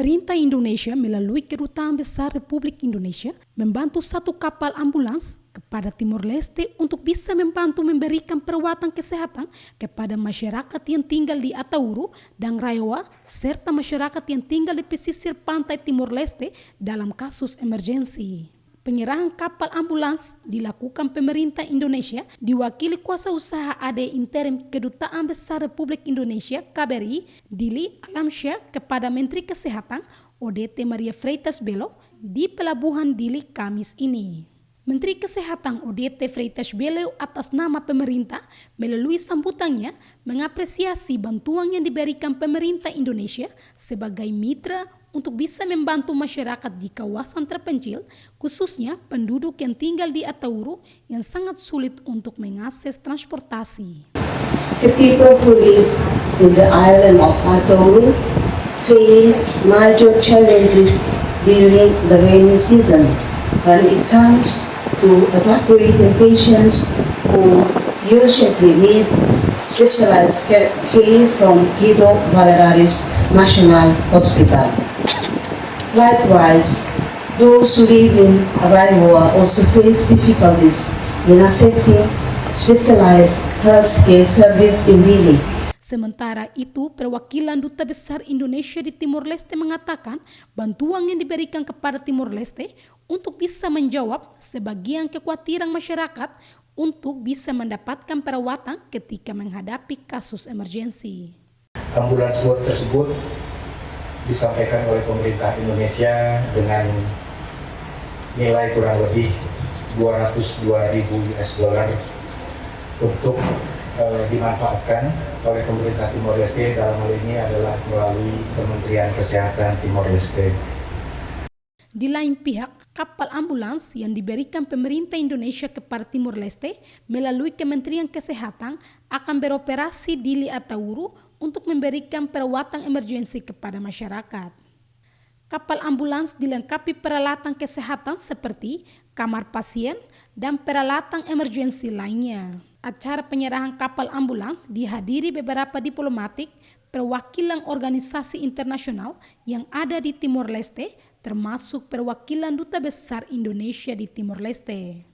Pemerintah Indonesia melalui Kedutaan Besar Republik Indonesia membantu satu kapal ambulans kepada Timor Leste untuk bisa membantu memberikan perawatan kesehatan kepada masyarakat yang tinggal di Atauru dan Rayowa serta masyarakat yang tinggal di pesisir pantai Timor Leste dalam kasus emergensi. Penyerahan kapal ambulans dilakukan pemerintah Indonesia diwakili kuasa usaha AD interim Kedutaan Besar Republik Indonesia KBRI Dili Alamsyah kepada Menteri Kesehatan ODT Maria Freitas Belo di Pelabuhan Dili Kamis ini. Menteri Kesehatan ODT Freitas Belo atas nama pemerintah melalui sambutannya mengapresiasi bantuan yang diberikan pemerintah Indonesia sebagai mitra untuk bisa membantu masyarakat di kawasan terpencil, khususnya penduduk yang tinggal di Atauru yang sangat sulit untuk mengakses transportasi. The people who live in the island of Atauru face major challenges during the rainy season when it comes to evacuating patients who usually need specialized care from Guido Valadares National Hospital. Likewise, those who live in Rayowa also face difficulties in accessing specialized healthcare service in Dili. Sementara itu, perwakilan Duta Besar Indonesia di Timor Leste mengatakan bantuan yang diberikan kepada Timor Leste untuk bisa menjawab sebagian kekhawatiran masyarakat untuk bisa mendapatkan perawatan ketika menghadapi kasus emergensi. Ambulans boat tersebut disampaikan oleh pemerintah Indonesia dengan nilai kurang lebih 202.000 US dollar untuk dimanfaatkan oleh pemerintah Timor Leste. Dalam hal ini adalah melalui Kementerian Kesehatan Timor Leste. Di lain pihak, kapal ambulans yang diberikan pemerintah Indonesia kepada Timor Leste melalui Kementerian Kesehatan akan beroperasi di Li Atauru untuk memberikan perawatan emergensi kepada masyarakat. Kapal ambulans dilengkapi peralatan kesehatan seperti kamar pasien dan peralatan emergensi lainnya. Acara penyerahan kapal ambulans dihadiri beberapa diplomatik, perwakilan organisasi internasional yang ada di Timor Leste, termasuk perwakilan Duta Besar Indonesia di Timor Leste.